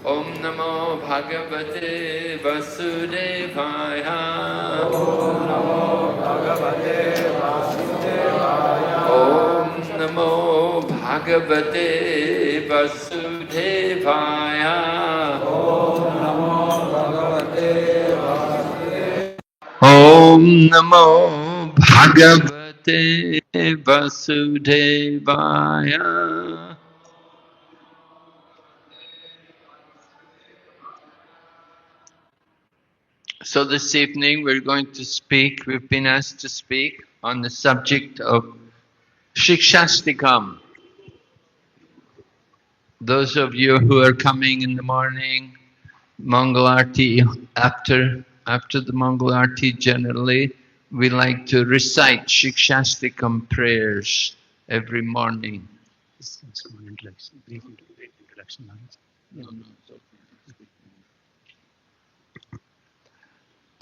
Om Namo Bhagavate Vasudevaya. Om Namo Bhagavate Vasudevaya. Om Namo Bhagavate Vasudevaya. So this evening we're going to speak, we've been asked to speak on the subject of Siksastakam. Those of you who are coming in the morning, Mangal Arti, after the Mangal Arti generally, we like to recite Siksastakam prayers every morning.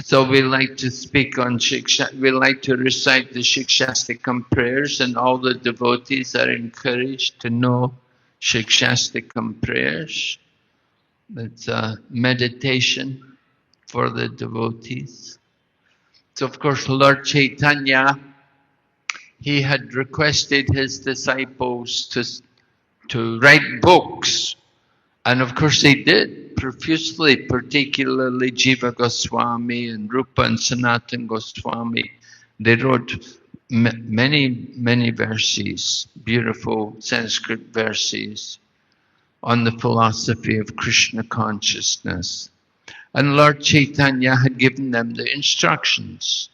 So we like to speak on we like to recite the Siksastakam prayers, and all the devotees are encouraged to know Siksastakam prayers. It's a meditation for the devotees. So of course Lord Chaitanya, he had requested his disciples to write books, and of course they did profusely, particularly Jiva Goswami and Rupa and Sanatana Goswami. They wrote many verses, beautiful Sanskrit verses on the philosophy of Krishna consciousness. And Lord Chaitanya had given them the instructions.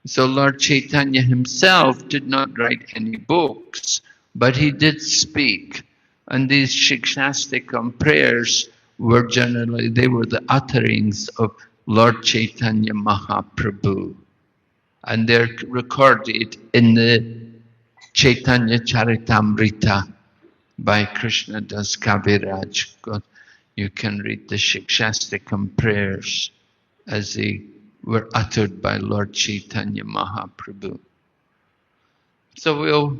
So Lord Chaitanya himself did not write any books, but he did speak. And these Siksastakam prayers were generally, they were the utterings of Lord Chaitanya Mahaprabhu. And they're recorded in the Chaitanya Charitamrita by Krishna Das Kaviraj. You can read the Siksastakam prayers as they were uttered by Lord Chaitanya Mahaprabhu. So we'll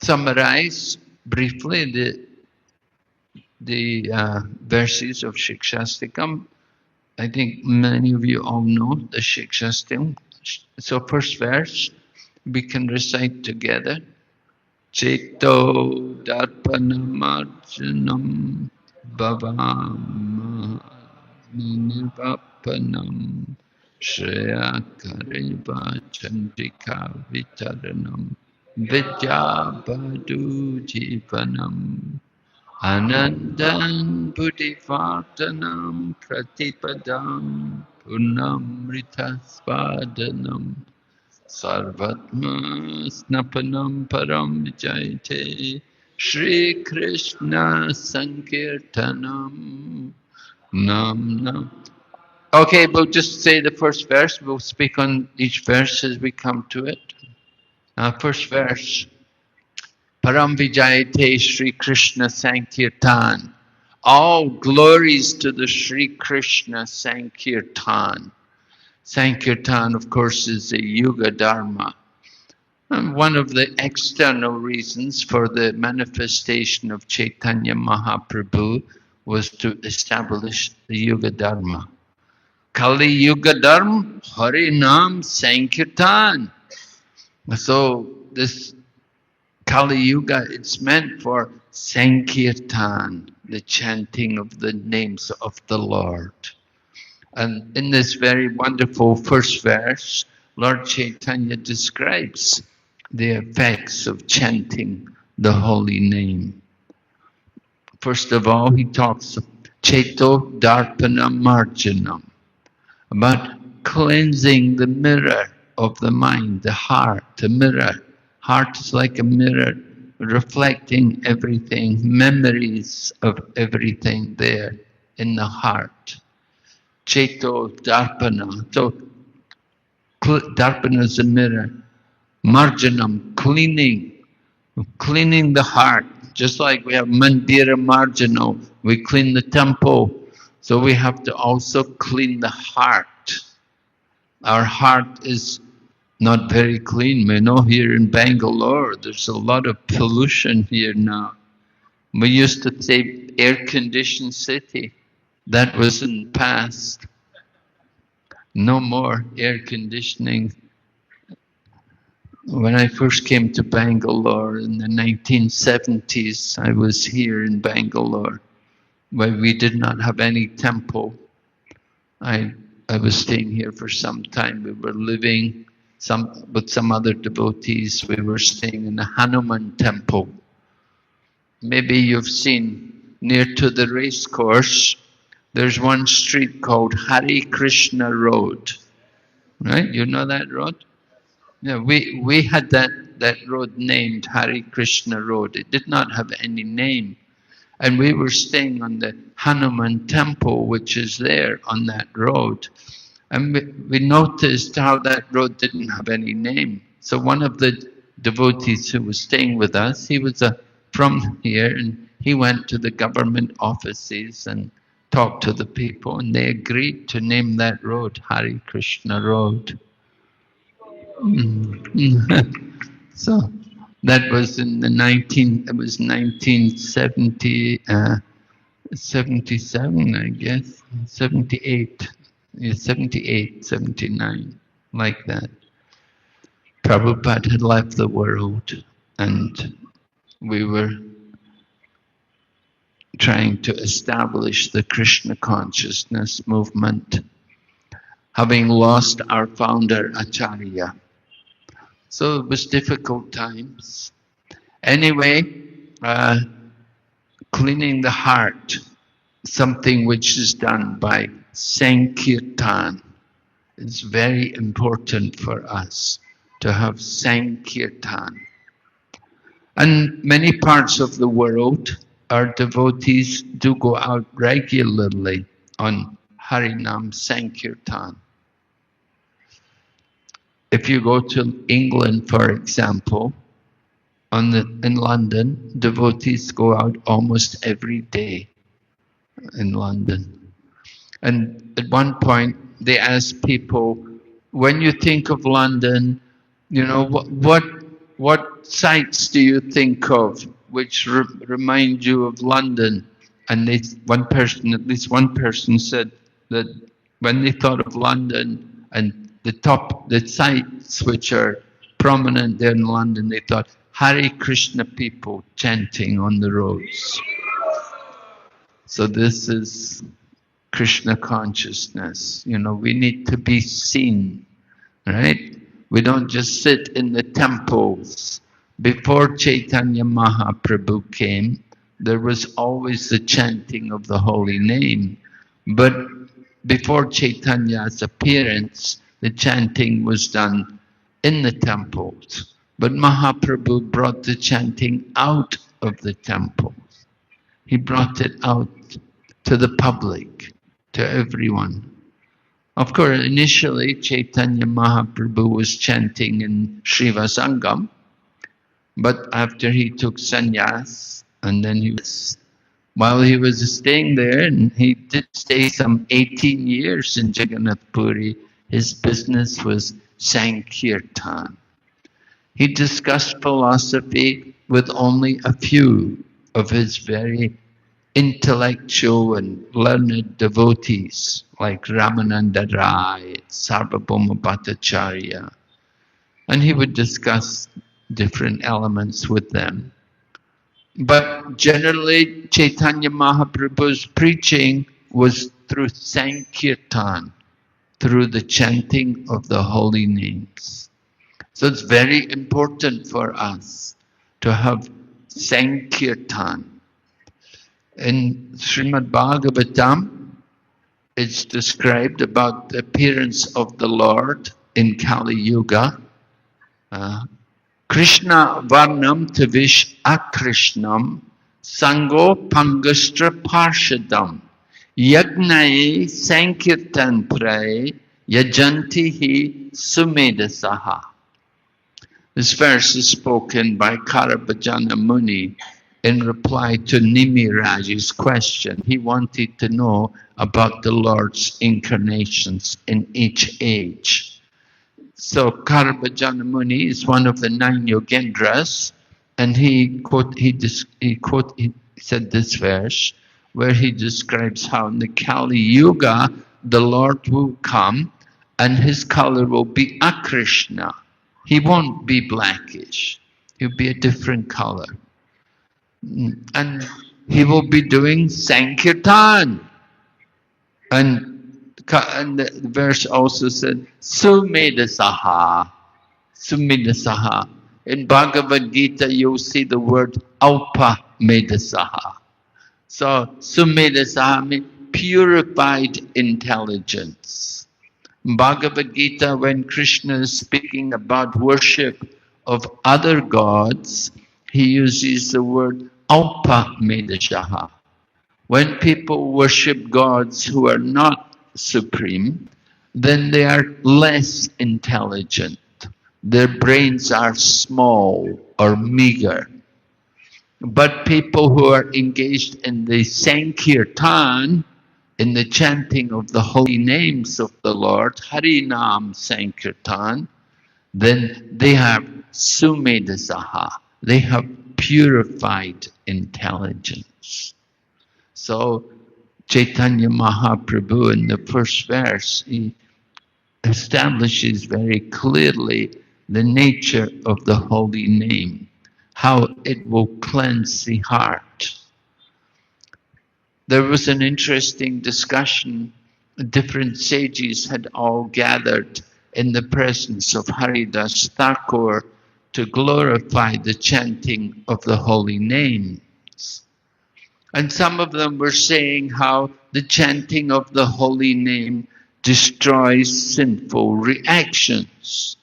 summarize briefly the verses of Siksastakam. I think many of you all know the Siksastakam. So first verse, we can recite together. Cheto darpanamarjanam bhavam nirvapanam shreya kareva chandrika vitaranam vidya badu jivanam anandan buddhivartanam pratipadam punamritasvadanam sarvatma snapanam param vijayate Shri Krishna Sankirtanam Nam Nam. Okay, we'll just say the first verse. We'll speak on each verse as we come to it. First verse. Param Vijayate Shri Krishna Sankirtan. All glories to the Shri Krishna Sankirtan. Sankirtan, of course, is a Yuga Dharma. And one of the external reasons for the manifestation of Chaitanya Mahaprabhu was to establish the Yuga Dharma. Kali Yuga Dharma, Hari Nam Sankirtan. So this Kali Yuga, it's meant for Sankirtan, the chanting of the names of the Lord. And in this very wonderful first verse, Lord Chaitanya describes the effects of chanting the holy name. First of all, he talks of Cheto Darpana Marjanam, about cleansing the mirror of the mind, the heart, the mirror. Heart is like a mirror, reflecting everything, memories of everything there in the heart. Cheto Darpana. So, Darpana is a mirror. Marjanam, cleaning the heart. Just like we have Mandira Marjano, we clean the temple. So we have to also clean the heart. Our heart is not very clean. We know here in Bengaluru, there's a lot of pollution here now. We used to say air-conditioned city. That was in the past. No more air conditioning. When I first came to Bangalore in the 1970s, I was here in Bangalore, where we did not have any temple. I was staying here for some time. We were living with some other devotees. We were staying in the Hanuman temple. Maybe you've seen near to the race course, there's one street called Hare Krishna Road. Right? You know that road? Yeah, we had that road named Hare Krishna Road. It did not have any name. And we were staying on the Hanuman temple, which is there on that road. And we noticed how that road didn't have any name. So one of the devotees who was staying with us, he was from here, and he went to the government offices and talked to the people, and they agreed to name that road Hare Krishna Road. So that was in the 1970, 77, I guess, 78, yeah, 78, 79, like that. Prabhupada had left the world, and we were trying to establish the Krishna consciousness movement, having lost our founder Acharya. So it was difficult times. Anyway, cleaning the heart, something which is done by Sankirtan. It's very important for us to have Sankirtan. And many parts of the world, our devotees do go out regularly on Harinam Sankirtan. If you go to England, for example, in London, devotees go out almost every day in London. And at one point, they asked people, when you think of London, you know, what sights do you think of which remind you of London? And at least one person said that when they thought of London and the sites which are prominent there in London, they thought Hare Krishna people chanting on the roads. So this is Krishna consciousness. You know, we need to be seen, right? We don't just sit in the temples. Before Chaitanya Mahaprabhu came, there was always the chanting of the holy name. But before Chaitanya's appearance, the chanting was done in the temples. But Mahaprabhu brought the chanting out of the temples. He brought it out to the public, to everyone. Of course, initially Chaitanya Mahaprabhu was chanting in Srivasangam, but after he took sannyas, and then while he was staying there, and he did stay some 18 years in Jagannath Puri, his business was Sankirtan. He discussed philosophy with only a few of his very intellectual and learned devotees, like Ramananda Rai, Sarvabhauma Bhattacharya. And he would discuss different elements with them. But generally, Chaitanya Mahaprabhu's preaching was through Sankirtan, through the chanting of the holy names. So it's very important for us to have Sankirtan. In Srimad Bhagavatam, it's described about the appearance of the Lord in Kali Yuga. Krishna Varnam Tavish Akrishnam Sango Pangustra Parshadam Yagnaye Sankirtan Pray Yajantihi Sumedasaha. This verse is spoken by Karabhajana Muni in reply to Nimiraji's question. He wanted to know about the Lord's incarnations in each age. So Karabhajana Muni is one of the 9 Yogendras, and he said this verse, where he describes how in the Kali Yuga, the Lord will come and his color will be Akrishna. He won't be blackish. He'll be a different color. And he will be doing Sankirtan. And the verse also said, Sumedasaha. Sumedasaha. In Bhagavad Gita, you'll see the word Alpa Medasaha. So, Sumedasaha means purified intelligence. In Bhagavad Gita, when Krishna is speaking about worship of other gods, he uses the word Alpa Medasaha. When people worship gods who are not supreme, then they are less intelligent. Their brains are small or meager. But people who are engaged in the Sankirtan, in the chanting of the holy names of the Lord, Harinam Sankirtan, then they have Sumedasaha. They have purified intelligence. So Chaitanya Mahaprabhu in the first verse, he establishes very clearly the nature of the holy name, how it will cleanse the heart. There was an interesting discussion. Different sages had all gathered in the presence of Haridas Thakur to glorify the chanting of the holy names. And some of them were saying how the chanting of the holy name destroys sinful reactions.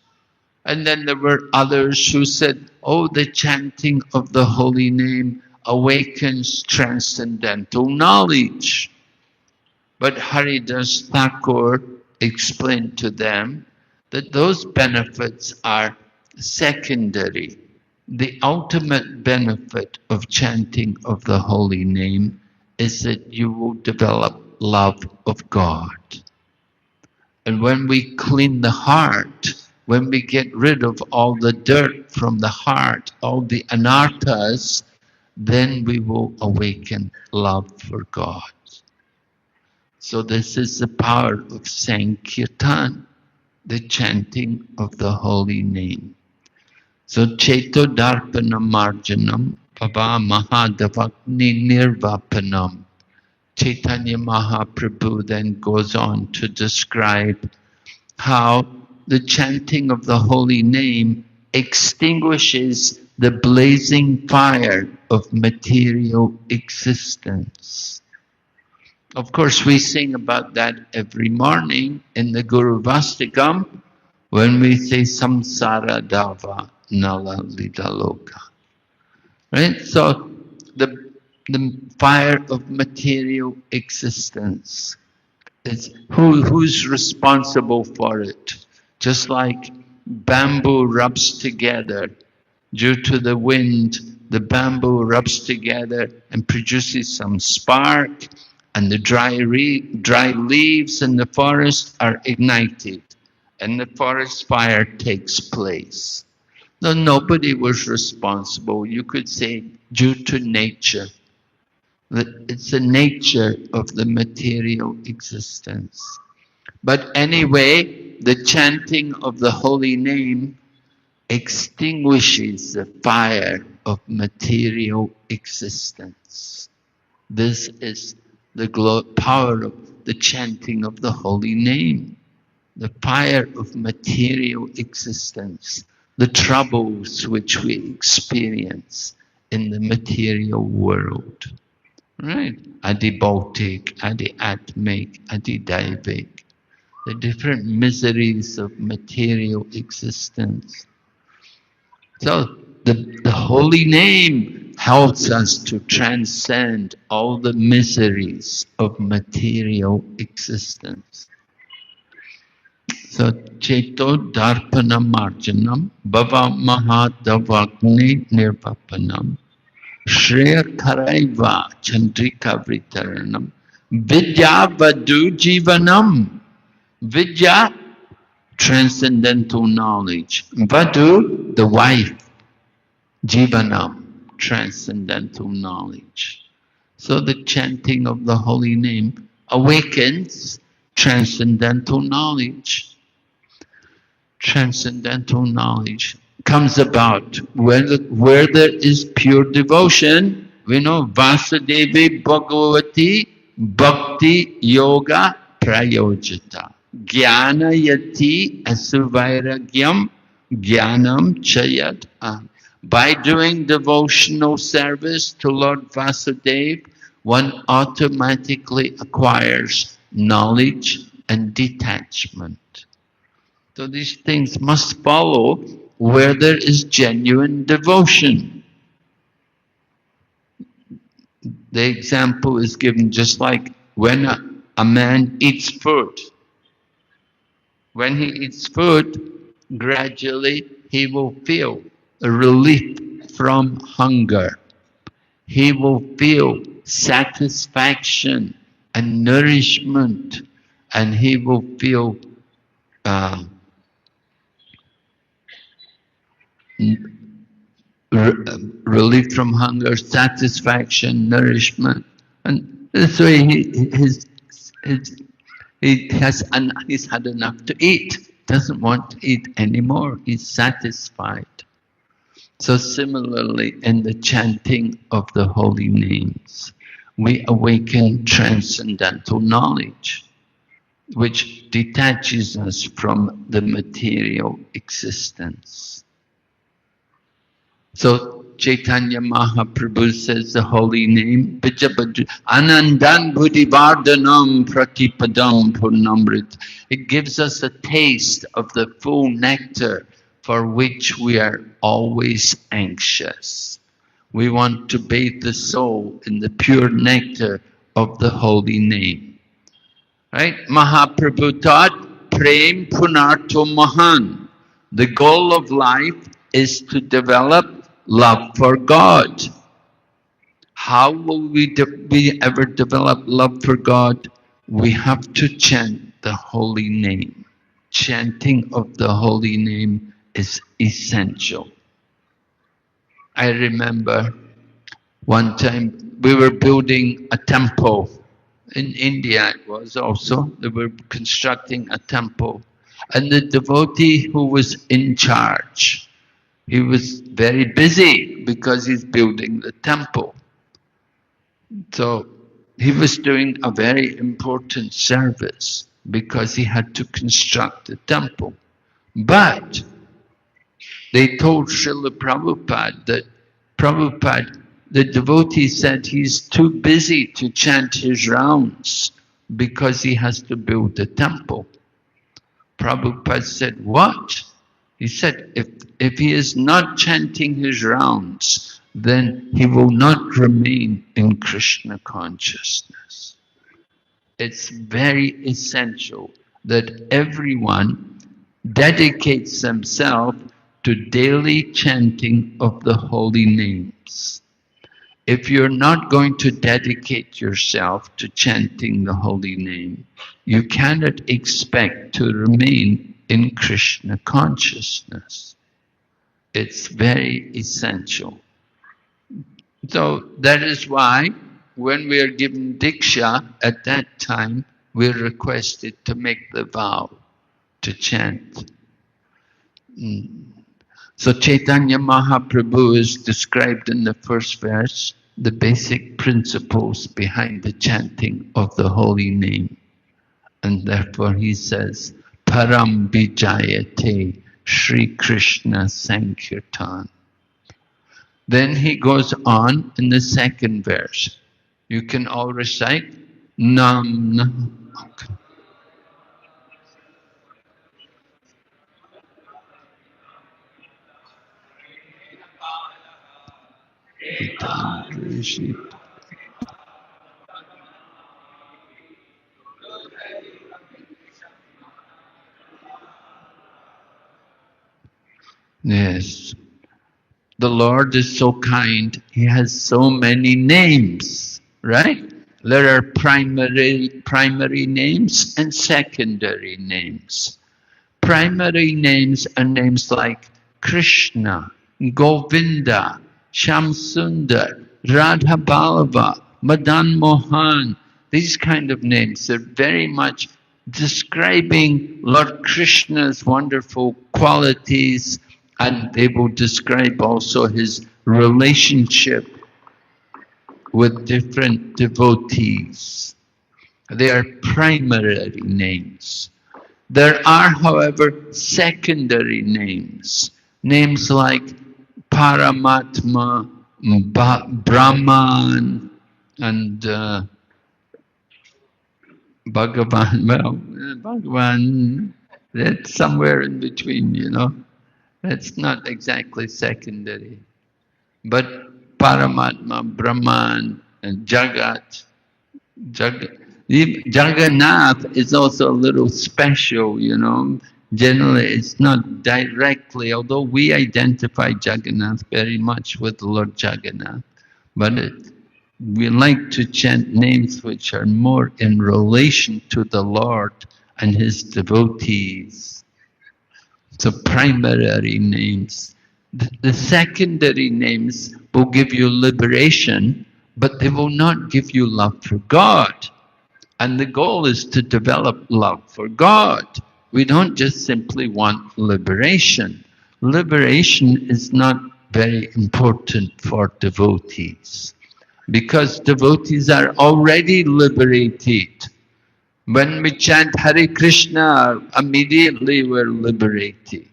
And then there were others who said, oh, the chanting of the holy name awakens transcendental knowledge. But Haridas Thakur explained to them that those benefits are secondary. The ultimate benefit of chanting of the holy name is that you will develop love of God. And when we clean the heart, when we get rid of all the dirt from the heart, all the anarthas, then we will awaken love for God. So this is the power of Sankirtan, the chanting of the holy name. So Cheto Darpana Marjanam Bhava Mahadavakni Nirvapanam. Chaitanya Mahaprabhu then goes on to describe how the chanting of the holy name extinguishes the blazing fire of material existence. Of course, we sing about that every morning in the Guru Vastikam when we say Samsara Dava Nala Lidaloka. Right? So the fire of material existence, is who's responsible for it? Just like bamboo rubs together due to the wind, the bamboo rubs together and produces some spark, and the dry leaves in the forest are ignited, and the forest fire takes place. No, nobody was responsible. You could say due to nature. That it's the nature of the material existence. But anyway, the chanting of the holy name extinguishes the fire of material existence. This is the power of the chanting of the holy name. The fire of material existence, the troubles which we experience in the material world. Right? Adi Bhautik, Adi Atmik, Adi Daivik. The different miseries of material existence. So the holy name helps us to transcend all the miseries of material existence. So Cheto Darpana Marjanam Bhava Mahadavagni Nirvapanam Shreya Karaiva Chandrika Vritaranam Vidya Vadu Jivanam. Vidya, transcendental knowledge. Vadu, the wife. Jivanam, transcendental knowledge. So the chanting of the holy name awakens transcendental knowledge. Transcendental knowledge comes about where there is pure devotion. We know Vasudevi Bhagavati Bhakti Yoga Prayojita. Jnana Yati Asuvairagyam Jnanam Chayat. By doing devotional service to Lord Vasudeva, one automatically acquires knowledge and detachment. So these things must follow where there is genuine devotion. The example is given just like when a man eats food. When he eats food, gradually he will feel a relief from hunger. He will feel satisfaction and nourishment, and he will feel relief from hunger, satisfaction, nourishment, and this way he's had enough to eat. Doesn't want to eat anymore. He's satisfied. So similarly, in the chanting of the holy names, we awaken transcendental knowledge, which detaches us from the material existence. So Chaitanya Mahaprabhu says the holy name, Anandan Buddhivardhanam Pratipadam Purnamrit. It gives us a taste of the full nectar for which we are always anxious. We want to bathe the soul in the pure nectar of the holy name. Right? Mahaprabhu taught, Prem Punarto Mahan. The goal of life is to develop love for God. How will we ever develop love for God? We have to chant the holy name. Chanting of the holy name is essential. I remember one time we were building a temple. In India it was also, they were constructing a temple. And the devotee who was in charge, he was very busy because he's building the temple. So he was doing a very important service because he had to construct the temple. But they told Srila Prabhupada that Prabhupada, the devotee said he's too busy to chant his rounds because he has to build the temple. Prabhupada said, what? He said, if he is not chanting his rounds, then he will not remain in Krishna consciousness. It's very essential that everyone dedicates themselves to daily chanting of the holy names. If you're not going to dedicate yourself to chanting the holy name, you cannot expect to remain in Krishna consciousness. It's very essential. So that is why when we are given Diksha, at that time we're requested to make the vow to chant. So Chaitanya Mahaprabhu is described in the first verse, the basic principles behind the chanting of the holy name. And therefore he says, Param Vijayate Sri Krishna Sankirtan. Then he goes on in the second verse. You can all recite Nam Nam. Okay. Yes. The Lord is so kind. He has so many names, right? There are primary names and secondary names. Primary names are names like Krishna, Govinda, Shamsundar, Radha Balava, Madan Mohan. These kind of names are very much describing Lord Krishna's wonderful qualities, and they will describe also his relationship with different devotees. They are primary names. There are, however, secondary names. Names like Paramatma, Brahman, and Bhagavan. Well, Bhagavan, that's somewhere in between, you know. That's not exactly secondary. But Paramatma, Brahman, and Jagannath is also a little special, you know. Generally, it's not directly, although we identify Jagannath very much with Lord Jagannath, but we like to chant names which are more in relation to the Lord and his devotees. So primary names. The secondary names will give you liberation, but they will not give you love for God. And the goal is to develop love for God. We don't just simply want liberation. Liberation is not very important for devotees, because devotees are already liberated. When we chant Hare Krishna, immediately we're liberated.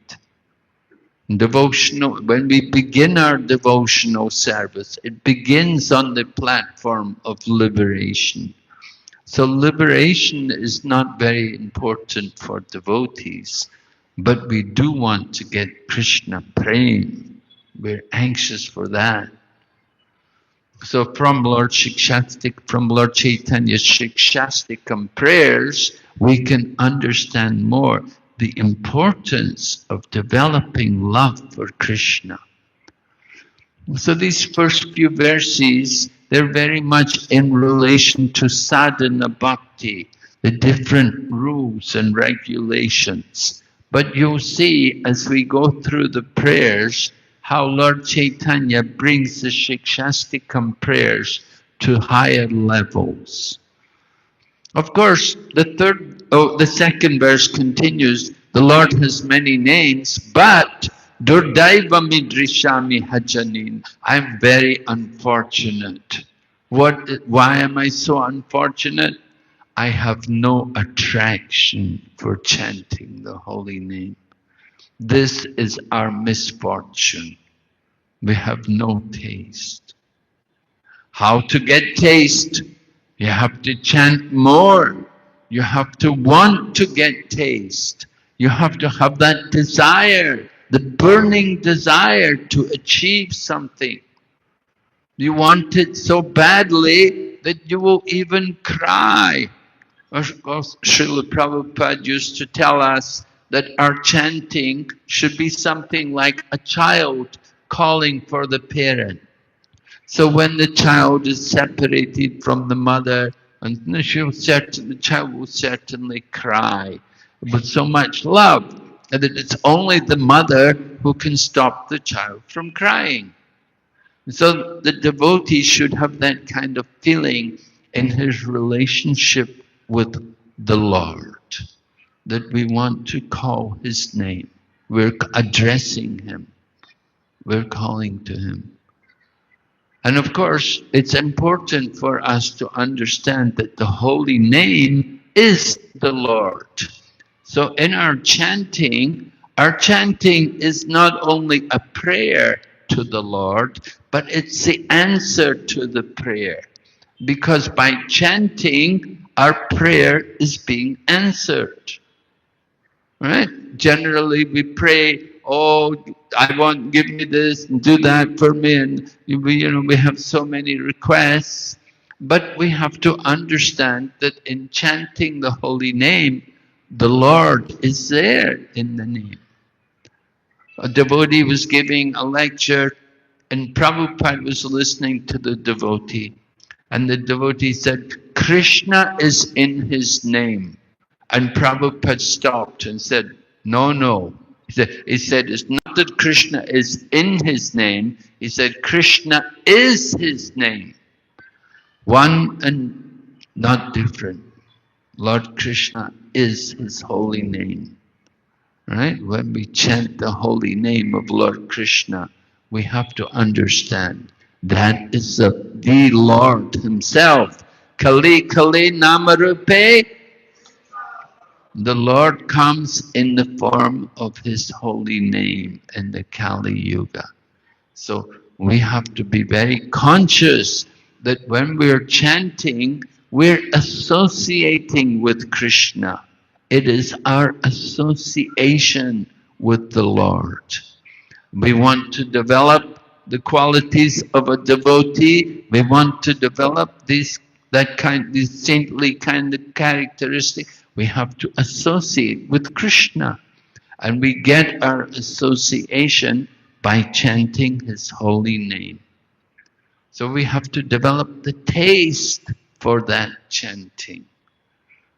When we begin our devotional service, it begins on the platform of liberation. So liberation is not very important for devotees, but we do want to get Krishna prem. We're anxious for that. So from Lord Chaitanya's Siksastakam prayers, we can understand more the importance of developing love for Krishna. So these first few verses, they're very much in relation to sadhana bhakti, the different rules and regulations. But you'll see as we go through the prayers, how Lord Chaitanya brings the Siksastakam prayers to higher levels. Of course, the second verse continues, the Lord has many names, but Durdaiva midrishami hajanin. I'm very unfortunate. Why am I so unfortunate? I have no attraction for chanting the holy name. This is our misfortune. We have no taste. How to get taste? You have to chant more. You have to want to get taste. You have to have that desire, the burning desire to achieve something. You want it so badly that you will even cry. Of course, Srila Prabhupada used to tell us that our chanting should be something like a child calling for the parent. So when the child is separated from the mother, and the child will certainly cry with so much love that it's only the mother who can stop the child from crying. So the devotee should have that kind of feeling in his relationship with the Lord, that we want to call his name. We're addressing him. We're calling to him. And of course, it's important for us to understand that the holy name is the Lord. So in our chanting is not only a prayer to the Lord, but it's the answer to the prayer. Because by chanting, our prayer is being answered. Right? Generally we pray, oh, give me this and do that for me, and we have so many requests. But we have to understand that in chanting the holy name, the Lord is there in the name. A devotee was giving a lecture, and Prabhupada was listening to the devotee. And the devotee said, Krishna is in his name. And Prabhupada stopped and said, no. He said, it's not that Krishna is in his name, he said Krishna is his name. One and not different. Lord Krishna is his holy name. Right? When we chant the holy name of Lord Krishna, we have to understand that is the Lord himself. Kali Kali Namarupe. The Lord comes in the form of his holy name in the Kali Yuga. So we have to be very conscious that when we're chanting, we're associating with Krishna. It is our association with the Lord. We want to develop the qualities of a devotee. We want to develop these saintly kind of characteristic. We have to associate with Krishna. And we get our association by chanting his holy name. So we have to develop the taste for that chanting.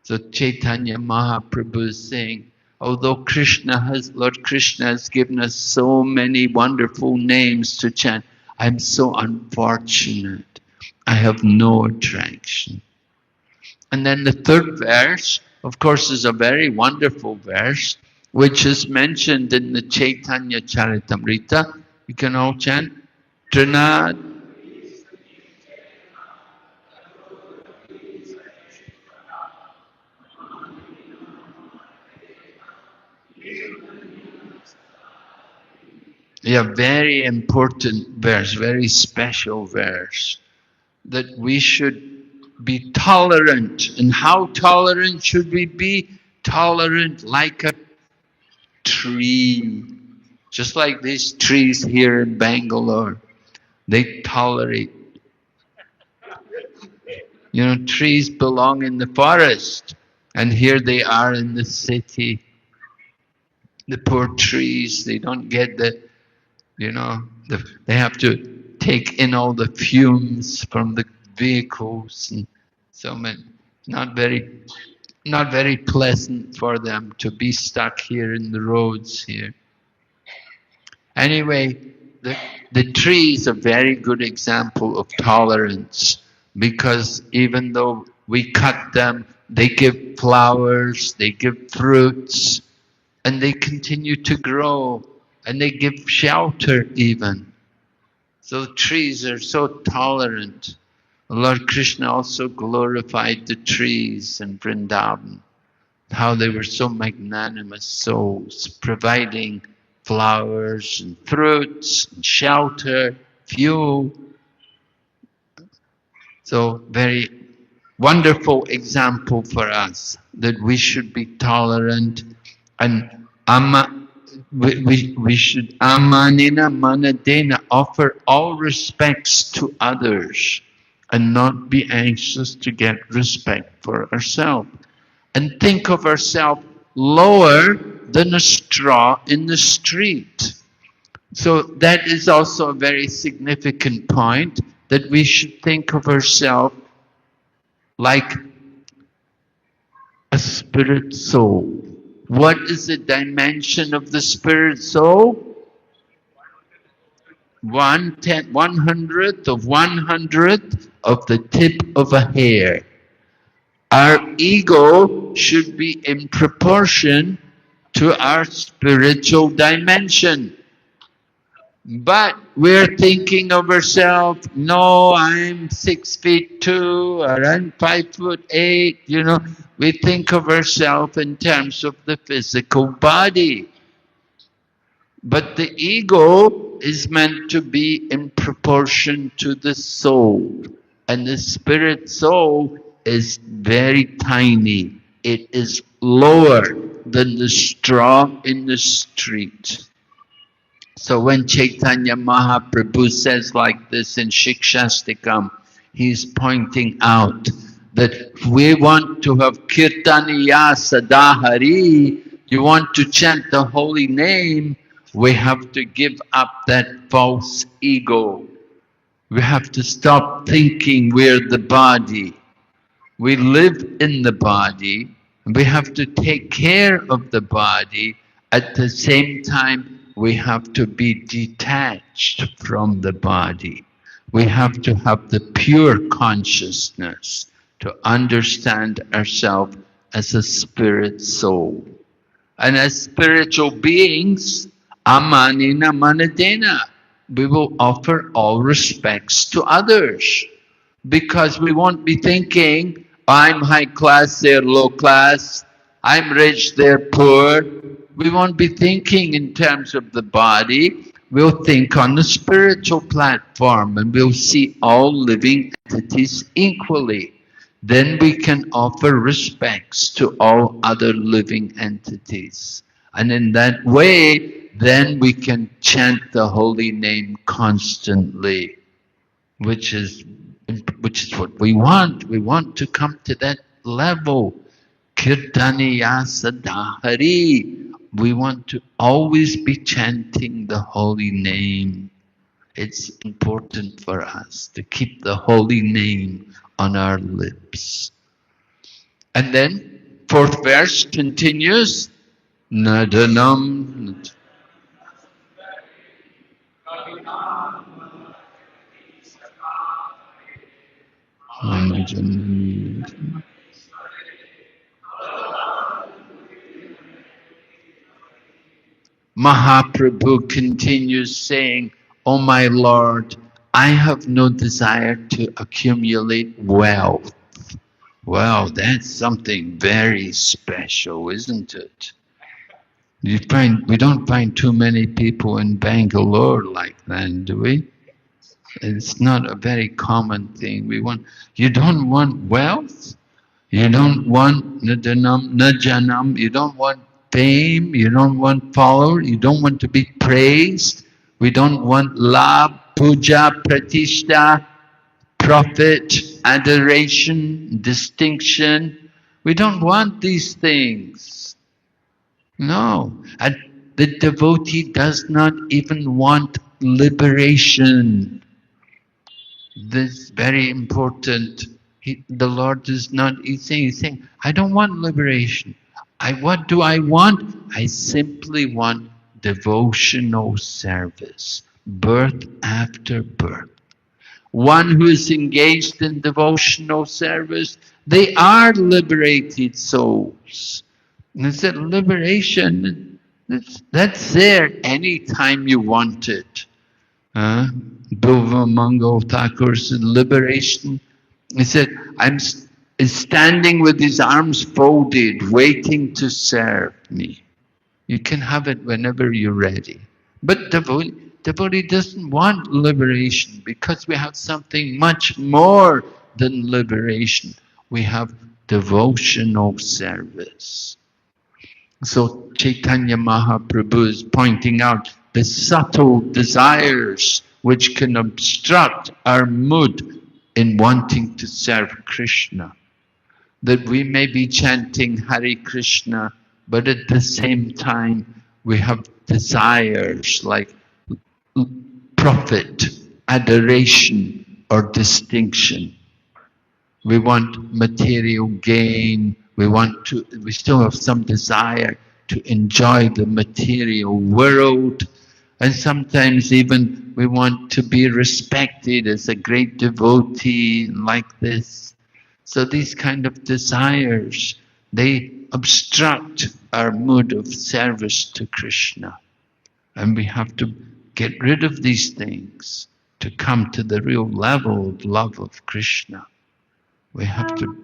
So Chaitanya Mahaprabhu is saying, although Lord Krishna has given us so many wonderful names to chant, I'm so unfortunate. I have no attraction. And then the third verse, of course, is a very wonderful verse, which is mentioned in the Chaitanya Charitamrita. You can all chant, Trinad. Yeah, very important verse, very special verse, that we should be tolerant. And how tolerant should we be? Tolerant like a tree. Just like these trees here in Bengaluru, they tolerate. You know, trees belong in the forest, and here they are in the city. The poor trees, they don't get they have to take in all the fumes from the vehicles, and so many, not very pleasant for them to be stuck here in the roads here. Anyway, the tree is a very good example of tolerance, because even though we cut them, they give flowers, they give fruits, and they continue to grow, and they give shelter even. So trees are so tolerant. Lord Krishna also glorified the trees in Vrindavan, how they were so magnanimous souls, providing flowers and fruits and shelter, fuel. So very wonderful example for us that we should be tolerant, and we should amanina manadena, offer all respects to others and not be anxious to get respect for ourselves, and think of ourselves lower than a straw in the street. So that is also a very significant point, that we should think of ourselves like a spirit soul. What is the dimension of the spirit soul? 1/100th of the tip of a hair. Our ego should be in proportion to our spiritual dimension. But we're thinking of ourselves, no, I'm 6'2", or I'm 5'8", We think of ourselves in terms of the physical body. But the ego is meant to be in proportion to the soul. And the spirit soul is very tiny. It is lower than the straw in the street. So when Chaitanya Mahaprabhu says like this in Siksastakam, he's pointing out that we want to have Kirtaniya Sadahari, you want to chant the holy name, we have to give up that false ego. We have to stop thinking we're the body. We live in the body, and we have to take care of the body, at the same time we have to be detached from the body. We have to have the pure consciousness to understand ourselves as a spirit soul. And as spiritual beings, amanina manadena, we will offer all respects to others. Because we won't be thinking, I'm high class, they're low class, I'm rich, they're poor. We won't be thinking in terms of the body. We'll think on the spiritual platform and we'll see all living entities equally. Then we can offer respects to all other living entities. And in that way, then we can chant the holy name constantly, which is what we want. We want to come to that level. Kirtaniya Sadahari. We want to always be chanting the holy name. It's important for us to keep the holy name on our lips. And then, fourth verse continues, Nadanam. Mahaprabhu continues saying, "O my Lord, I have no desire to accumulate wealth." Well, that's something very special, isn't it? We don't find too many people in Bangalore like that, do we? It's not a very common thing. You don't want wealth, you don't want najanam, you don't want fame, you don't want followers, you don't want to be praised, we don't want love, puja, pratishtha, profit, adoration, distinction. We don't want these things. No. And the devotee does not even want liberation. This is very important. The Lord is not, he's saying, I don't want liberation. What do I want? I simply want devotional service, birth after birth. One who is engaged in devotional service, they are liberated souls. And it's that liberation, that's there anytime you want it. Bhava Mangal Thakur's liberation. He said, I'm standing with his arms folded, waiting to serve me. You can have it whenever you're ready. But devotee doesn't want liberation because we have something much more than liberation. We have devotional service. So Chaitanya Mahaprabhu is pointing out the subtle desires which can obstruct our mood in wanting to serve Krishna. That we may be chanting Hare Krishna, but at the same time we have desires like profit, adoration, or distinction. We want material gain. We still have some desire to enjoy the material world. And sometimes even we want to be respected as a great devotee like this. So these kind of desires, they obstruct our mood of service to Krishna. And we have to get rid of these things to come to the real level of love of Krishna. We have to.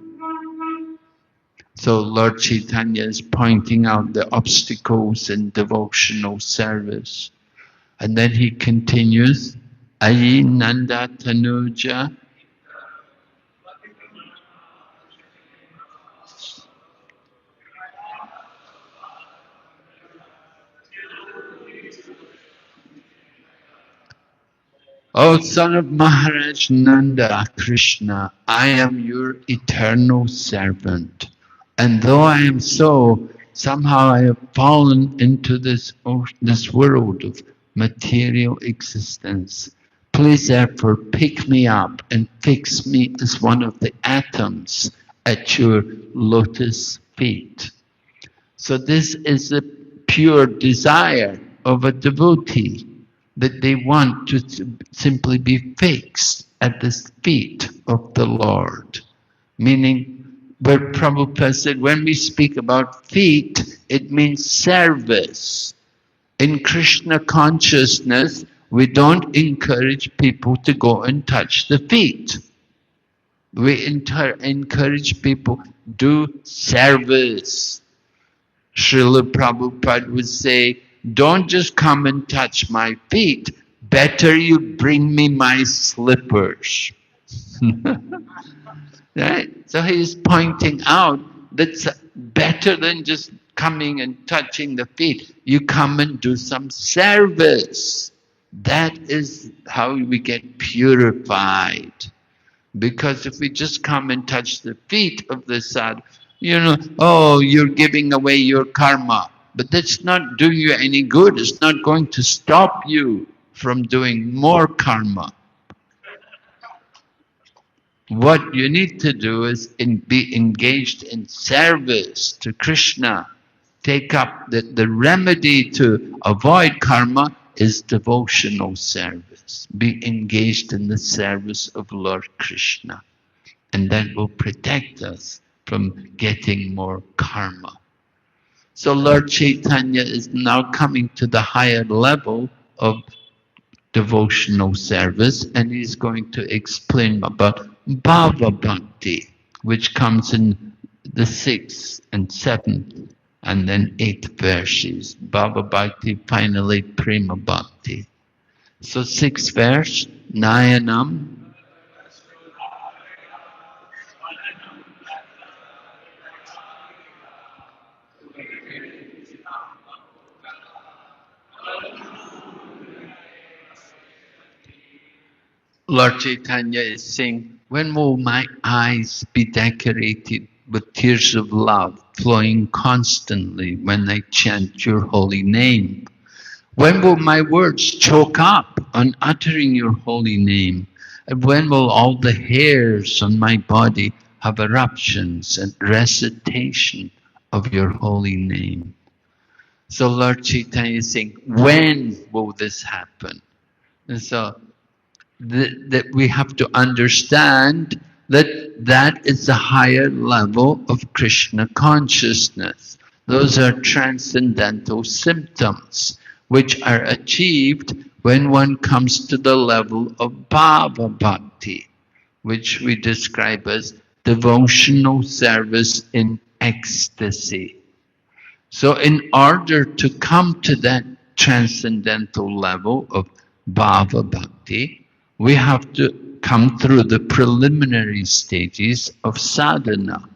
So Lord Chaitanya is pointing out the obstacles in devotional service. And then he continues, Ayi Nanda Tanuja. O son of Maharaj Nanda Krishna, I am your eternal servant. And though I am so, somehow I have fallen into this world of material existence. Please therefore pick me up and fix me as one of the atoms at your lotus feet. So this is a pure desire of a devotee, that they want to simply be fixed at the feet of the Lord. Meaning, where Prabhupada said, when we speak about feet, it means service. In Krishna consciousness, we don't encourage people to go and touch the feet. We encourage people do service. Srila Prabhupada would say, don't just come and touch my feet, better you bring me my slippers. Right? So he is pointing out that's better than just coming and touching the feet. You come and do some service. That is how we get purified. Because if we just come and touch the feet of the sadhu, oh, you're giving away your karma. But that's not doing you any good. It's not going to stop you from doing more karma. What you need to do is be engaged in service to Krishna. Take up the remedy to avoid karma is devotional service. Be engaged in the service of Lord Krishna. And that will protect us from getting more karma. So Lord Chaitanya is now coming to the higher level of devotional service, and he's going to explain about Bhava Bhakti, which comes in the 6th and 7th and then 8th verses. Bhava Bhakti, finally Prema Bhakti. So 6th verse, Nayanam. Lord Chaitanya is saying, when will my eyes be decorated with tears of love flowing constantly when I chant your holy name? When will my words choke up on uttering your holy name? And when will all the hairs on my body have eruptions and recitation of your holy name? So Lord Chaitanya is saying, when will this happen? And so that we have to understand that is the higher level of Krishna consciousness. Those are transcendental symptoms which are achieved when one comes to the level of Bhava Bhakti, which we describe as devotional service in ecstasy. So in order to come to that transcendental level of Bhava Bhakti, we have to come through the preliminary stages of sadhana.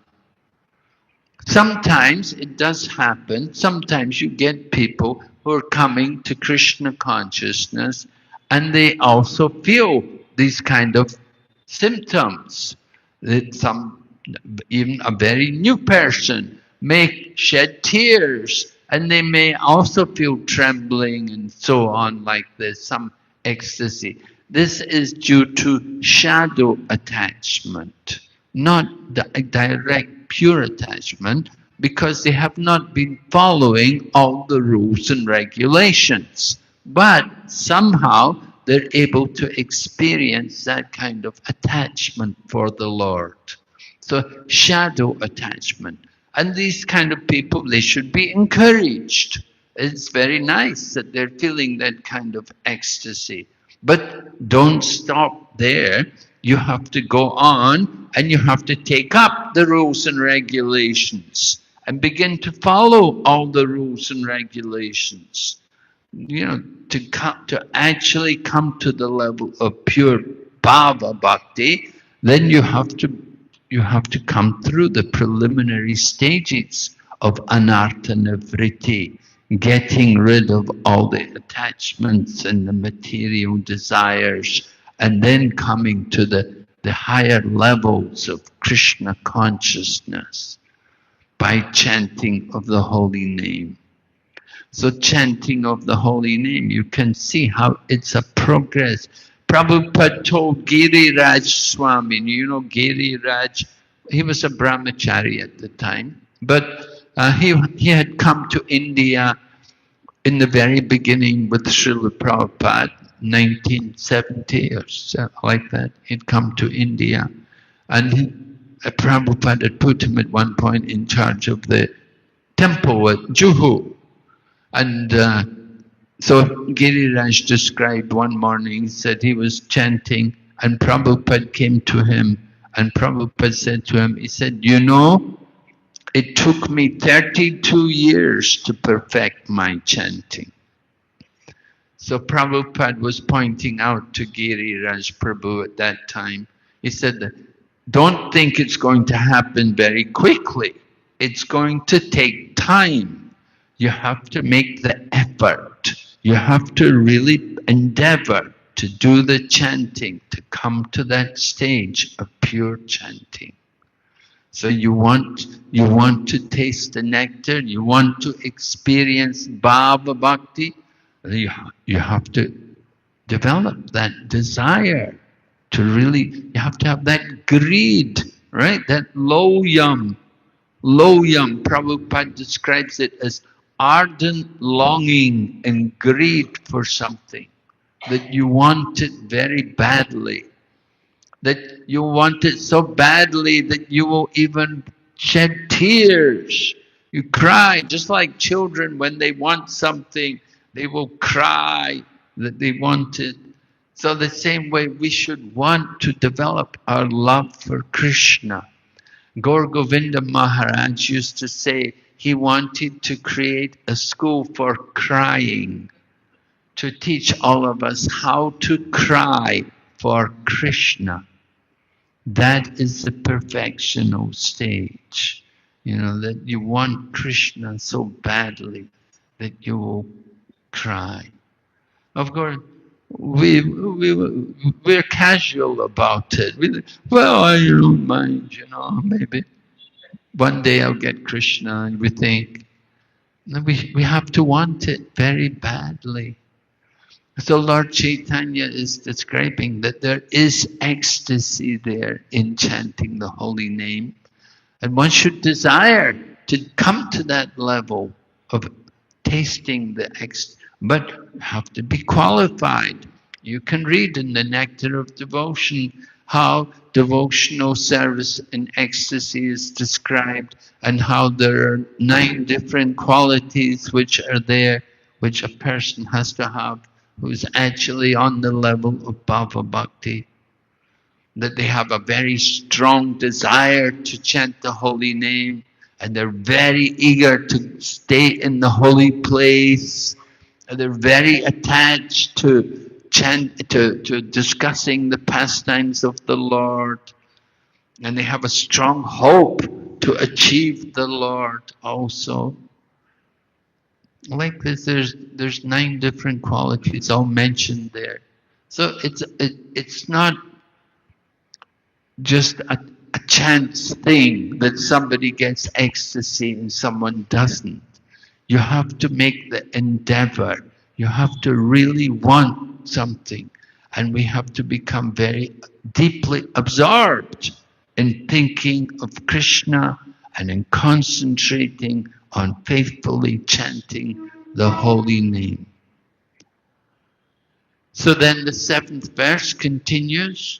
Sometimes it does happen, sometimes you get people who are coming to Krishna consciousness and they also feel these kind of symptoms. That even a very new person may shed tears and they may also feel trembling and so on like this, some ecstasy. This is due to shadow attachment, not the direct pure attachment, because they have not been following all the rules and regulations. But somehow they're able to experience that kind of attachment for the Lord. So shadow attachment. And these kind of people, they should be encouraged. It's very nice that they're feeling that kind of ecstasy. But don't stop there. You have to go on and you have to take up the rules and regulations and begin to follow all the rules and regulations. To actually come to the level of pure Bhava Bhakti, then you have to come through the preliminary stages of Anartha Nivritti, getting rid of all the attachments and the material desires, and then coming to the higher levels of Krishna consciousness by chanting of the holy name. So chanting of the holy name, you can see how it's a progress. Prabhupada told Giriraj Swami, Giriraj, he was a brahmachari at the time, but he had come to India in the very beginning with Srila Prabhupada, 1970 or so, like that, he'd come to India. And Prabhupada had put him at one point in charge of the temple at Juhu. And so Giriraj described one morning, he said he was chanting and Prabhupada came to him and Prabhupada said to him, he said, you know, it took me 32 years to perfect my chanting. So Prabhupada was pointing out to Giriraj Prabhu at that time, he said, don't think it's going to happen very quickly. It's going to take time. You have to make the effort. You have to really endeavor to do the chanting, to come to that stage of pure chanting. So you want to taste the nectar, you want to experience Bhava Bhakti, you have to develop that desire to really, you have to have that greed, right? That loyam. Loyam, Prabhupada describes it as ardent longing and greed for something, that you want it very badly. That you want it so badly that you will even shed tears. You cry, just like children when they want something, they will cry that they want it. So the same way we should want to develop our love for Krishna. Gaur Govinda Maharaj used to say he wanted to create a school for crying, to teach all of us how to cry for Krishna. That is the perfectional stage, you know, that you want Krishna so badly that you will cry. Of course, we're casual about it. Well, I don't mind, you know, maybe one day I'll get Krishna, and we think. We have to want it very badly. So Lord Chaitanya is describing that there is ecstasy there in chanting the holy name. And one should desire to come to that level of tasting the ecstasy. But you have to be qualified. You can read in the Nectar of Devotion how devotional service in ecstasy is described and how there are 9 different qualities which are there, which a person has to have who's actually on the level of Bhava Bhakti. That they have a very strong desire to chant the holy name and they're very eager to stay in the holy place. And they're very attached to to discussing the pastimes of the Lord. And they have a strong hope to achieve the Lord also. Like this, there's 9 different qualities all mentioned there. So it's not just a chance thing that somebody gets ecstasy and someone doesn't. You have to make the endeavor. You have to really want something. And we have to become very deeply absorbed in thinking of Krishna and in concentrating on faithfully chanting the holy name. So then the 7th verse continues.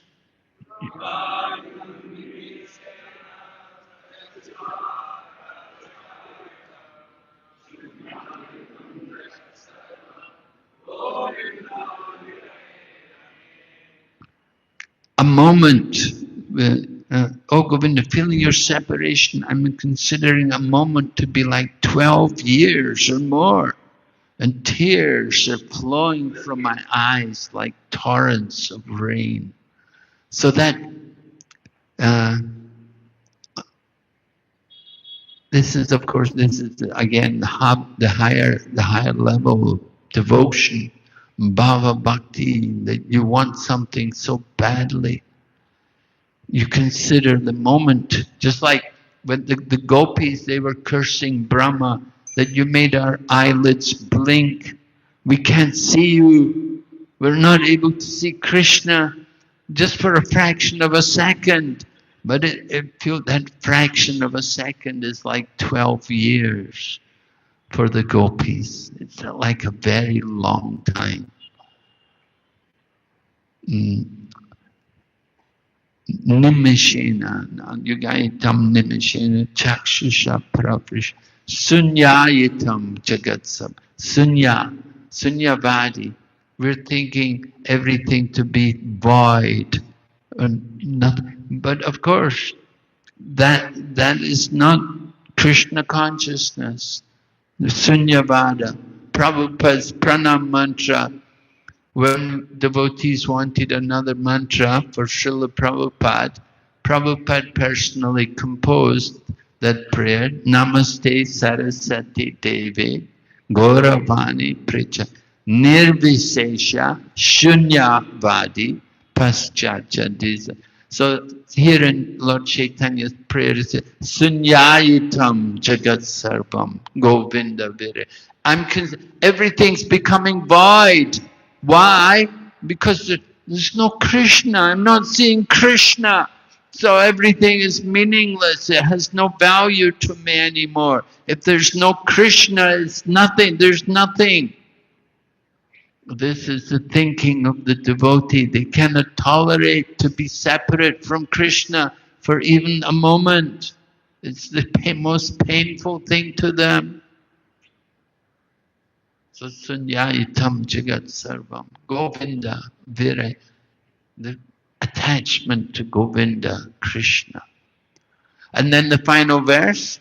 A moment, oh Govinda, feeling your separation, I'm considering a moment to be like 12 years or more. And tears are flowing from my eyes like torrents of rain. So that this is again the higher level of devotion, Bhava Bhakti, that you want something so badly. You consider the moment, just like when the gopis, they were cursing Brahma, that you made our eyelids blink. We can't see you. We're not able to see Krishna just for a fraction of a second. But it feels that fraction of a second is like 12 years for the gopis. It's like a very long time. Nimishena, yugaitam nimishena, chakshusha pravish, sunyayitam jagatsam, sunyavadi. We're thinking everything to be void, and nothing. But of course, that is not Krishna consciousness. The Sunyavada, Prabhupada's pranam mantra. When devotees wanted another mantra for Srila Prabhupada, Prabhupada personally composed that prayer, Namaste Saraswati Devi, Gauravani Precha, Nirvisesha Shunyavadi Paschachadisa. So here in Lord Chaitanya's prayer it says, Sunyayitam Jagat Sarvam Govinda Vire. Everything's becoming void. Why? Because there's no Krishna. I'm not seeing Krishna. So everything is meaningless. It has no value to me anymore. If there's no Krishna, it's nothing. There's nothing. This is the thinking of the devotee. They cannot tolerate to be separate from Krishna for even a moment. It's the most painful thing to them. So sunyayitam jagat sarvam. Govinda vire. The attachment to Govinda, Krishna. And then the final verse.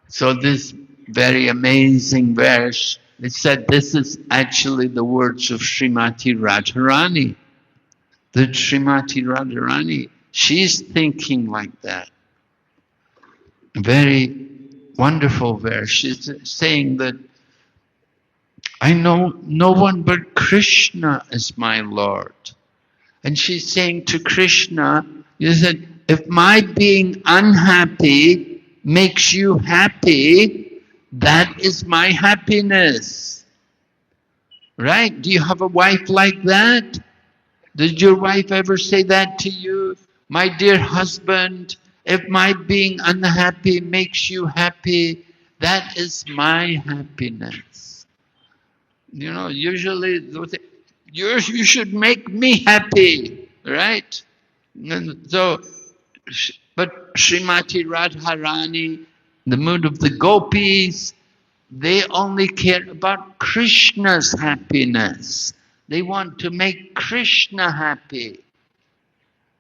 So this very amazing verse, it said this is actually the words of Srimati Radharani. The Srimati Radharani, she's thinking like that. Very wonderful verse. She's saying that I know no one but Krishna is my Lord. And she's saying to Krishna, you said, if my being unhappy makes you happy, that is my happiness. Right? Do you have a wife like that? Did your wife ever say that to you? My dear husband, if my being unhappy makes you happy, that is my happiness. You know, usually they'll say, you should make me happy, right? And so, but Srimati Radharani, the mood of the gopis, they only care about Krishna's happiness. They want to make Krishna happy.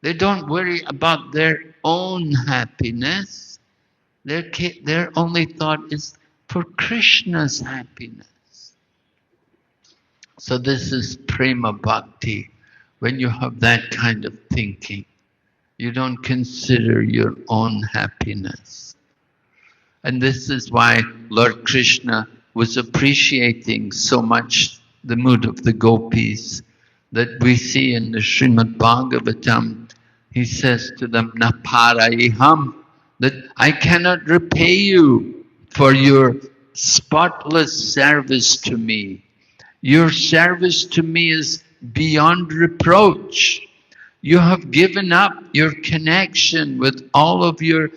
They don't worry about their own happiness. Their only thought is for Krishna's happiness. So this is prema bhakti. When you have that kind of thinking, you don't consider your own happiness. And this is why Lord Krishna was appreciating so much the mood of the gopis that we see in the Srimad Bhagavatam. He says to them, Naparaiham, that I cannot repay you for your spotless service to me. Your service to me is beyond reproach. You have given up your connection with all of your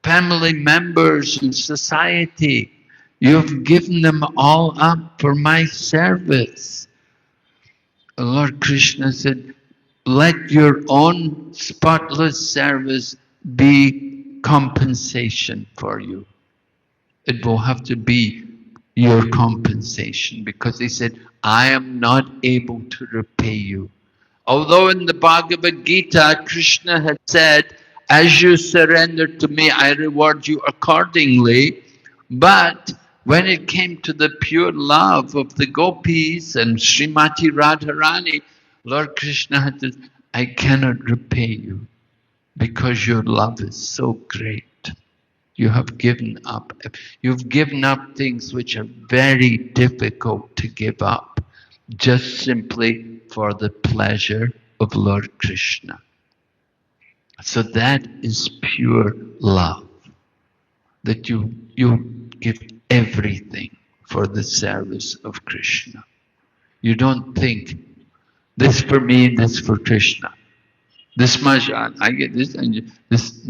family members in society. You have given them all up for my service. Lord Krishna said, let your own spotless service be compensation for you. It will have to be your compensation, because he said, I am not able to repay you. Although in the Bhagavad Gita, Krishna had said, as you surrender to me, I reward you accordingly. But when it came to the pure love of the gopis and Srimati Radharani, Lord Krishna had said, I cannot repay you because your love is so great. You have given up. You've given up things which are very difficult to give up, just simply for the pleasure of Lord Krishna. So that is pure love. that you give everything for the service of Krishna. You don't think, this for me, this for Krishna. This much, I get this, and this,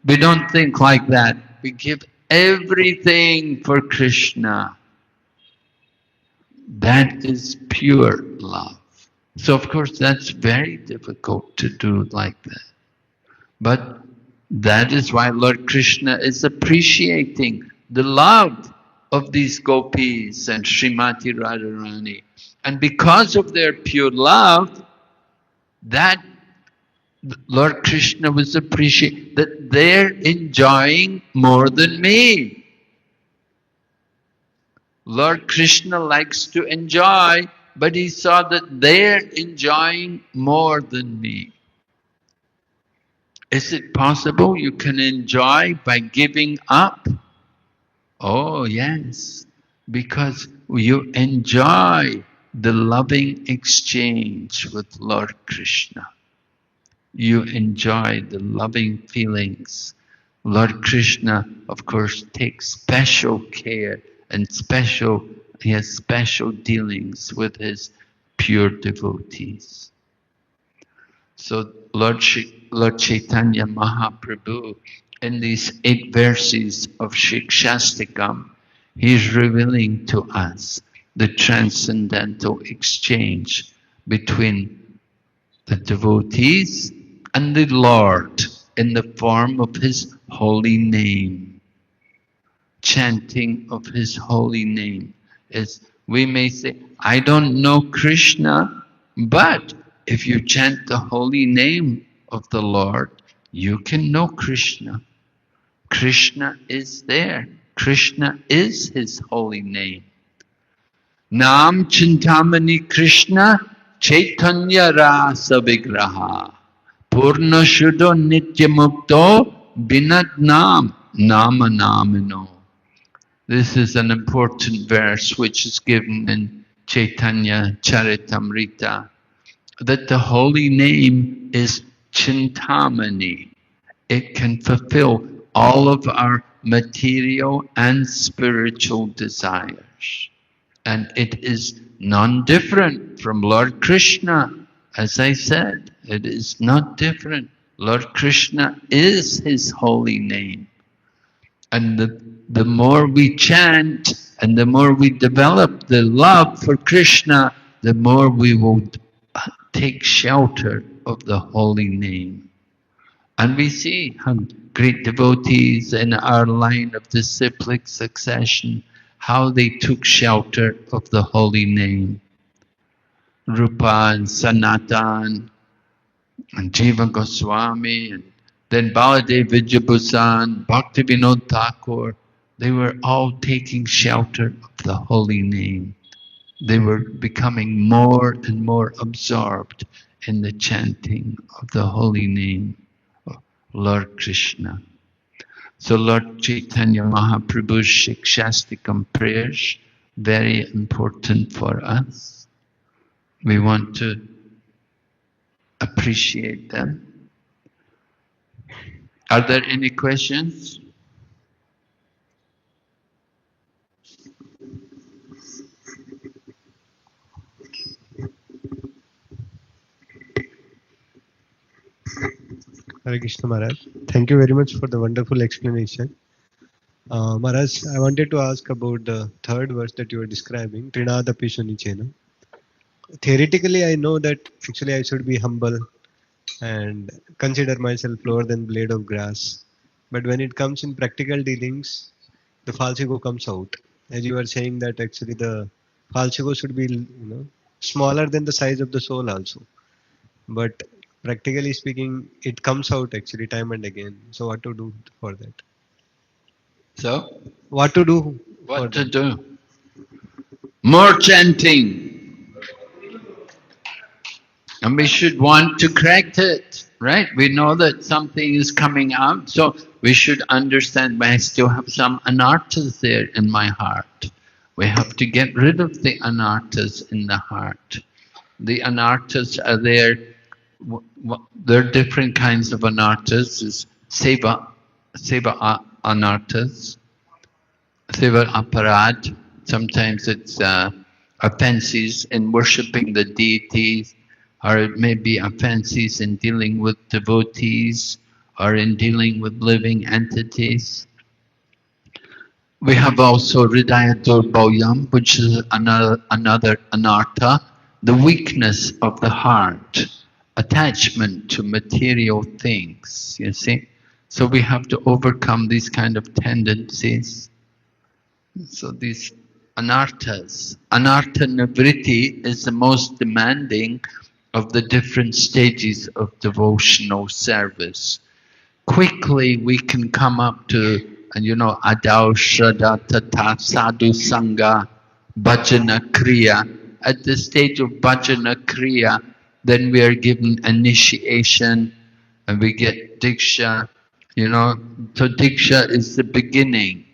We don't think like that. We give everything for Krishna. That is pure love. So of course that's very difficult to do like that. But that is why Lord Krishna is appreciating the love of these gopis and Srimati Radharani. And because of their pure love, that Lord Krishna was appreciating that they're enjoying more than me. Lord Krishna likes to enjoy, but he saw that they're enjoying more than me. Is it possible you can enjoy by giving up? Oh yes, because you enjoy the loving exchange with Lord Krishna. You enjoy the loving feelings. Lord Krishna, of course, takes special care and he has special dealings with his pure devotees. So Lord Chaitanya Mahaprabhu, in these 8 verses of Siksastakam, he is revealing to us the transcendental exchange between the devotees and the Lord in the form of his holy name. Chanting of his holy name is, we may say, I don't know Krishna, but if you chant the holy name of the Lord, you can know Krishna. Krishna is there. Krishna is his holy name. Nam Chintamani Krishna Chaitanya Rasa Vigraha Purna Shuddho Nitya Mukto Binad Nam Nama Namino. This is an important verse which is given in Chaitanya Charitamrita, that the holy name is Chintamani. It can fulfill all of our material and spiritual desires. And it is non-different from Lord Krishna. As I said, it is not different. Lord Krishna is his holy name. And the more we chant and the more we develop the love for Krishna, the more we will take shelter of the holy name. And we see how great devotees in our line of disciplic succession, how they took shelter of the holy name. Rupa and Sanatan and Jiva Goswami, and then Baladev Vijayabhusan, Bhaktivinoda Thakur, they were all taking shelter of the holy name. They were becoming more and more absorbed in the chanting of the holy name of Lord Krishna. So Lord Chaitanya Mahaprabhu's Siksastakam prayers, very important for us. We want to appreciate them. Are there any questions? Hare Krishna Maharaj. Thank you very much for the wonderful explanation. Maharaj, I wanted to ask about the 3rd verse that you were describing, Trinadapi Shunichena. Theoretically, I know that actually I should be humble and consider myself lower than blade of grass. But when it comes in practical dealings, the false ego comes out. As you were saying that actually the false ego should be smaller than the size of the soul also. But practically speaking, it comes out actually time and again. So what to do for that? So? What to do? What to do? More chanting. And we should want to correct it, right? We know that something is coming out, so we should understand, but I still have some anarthas there in my heart. We have to get rid of the anarthas in the heart. The anarthas are there. There are different kinds of anarthas. Seva anarthas. Seva aparad, sometimes it's offenses in worshipping the deities, or it may be offenses in dealing with devotees, or in dealing with living entities. We have also Hridaya Durboyam, which is another anartha, the weakness of the heart, attachment to material things, you see. So we have to overcome these kind of tendencies. So these anarthas, anartha nivritti is the most demanding of the different stages of devotional service. Quickly we can come up to, and you know, adau shraddha tata sadhu sangha bhajana kriya. At the stage of bhajana kriya, then we are given initiation and we get diksha, you know. So diksha is the beginning.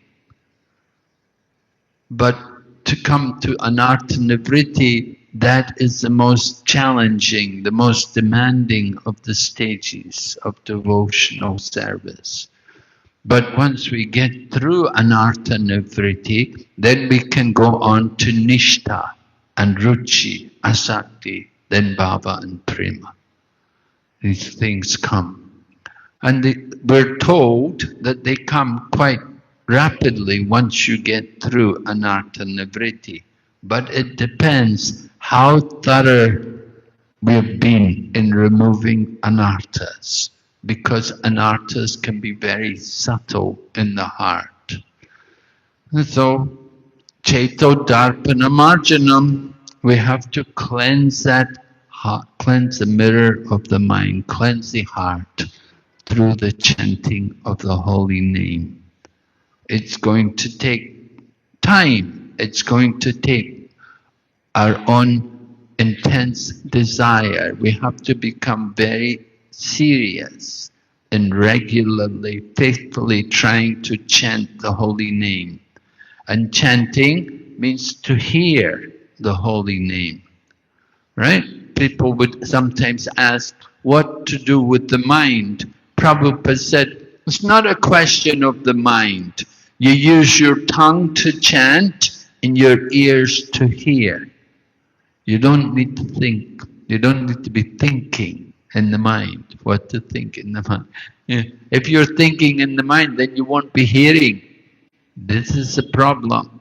But to come to anartha nivritti, that is the most challenging, the most demanding of the stages of devotional service. But once we get through anartha nivritti, then we can go on to nishtha and ruchi, asakti, then bhava and prema. These things come. And we're told that they come quite rapidly once you get through anartha nivritti. But it depends how thorough we've been in removing anarthas, because anarthas can be very subtle in the heart. And so, Cheto Darpana Marjanam, we have to cleanse that heart, cleanse the mirror of the mind, cleanse the heart through the chanting of the holy name. It's going to take time. It's going to take our own intense desire. We have to become very serious in regularly, faithfully trying to chant the holy name. And chanting means to hear the holy name, right? People would sometimes ask what to do with the mind. Prabhupada said, it's not a question of the mind. You use your tongue to chant and your ears to hear. You don't need to think. You don't need to be thinking in the mind what to think in the mind. If you're thinking in the mind, then you won't be hearing. This is the problem.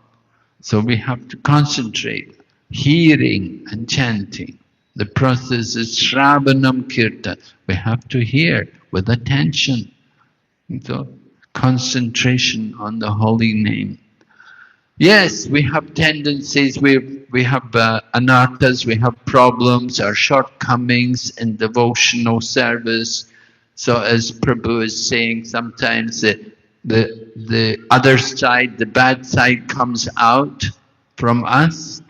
So we have to concentrate, hearing and chanting. The process is Shravanam Kirtan. We have to hear with attention. So concentration on the holy name. Yes, we have tendencies, we have anarthas, we have problems, our shortcomings in devotional service. So as Prabhu is saying, sometimes the other side, the bad side comes out from us.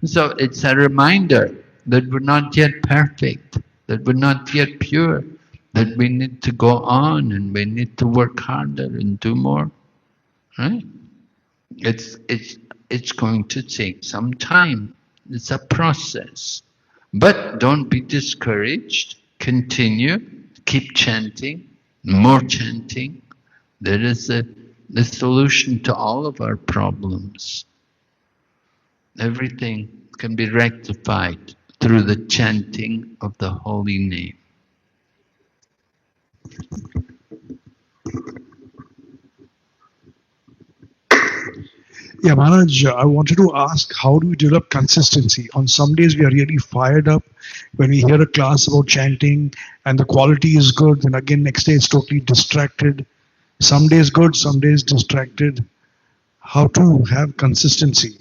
So it's a reminder that we're not yet perfect, that we're not yet pure, that we need to go on and we need to work harder and do more, right? It's going to take some time. It's a process. But don't be discouraged. Continue. Keep chanting. More chanting. There is the solution to all of our problems. Everything can be rectified through the chanting of the holy name. Yeah, Maharaj, I wanted to ask, how do we develop consistency? On some days we are really fired up when we hear a class about chanting and the quality is good, and again next day it's totally distracted. Some days good, some days distracted. How to have consistency?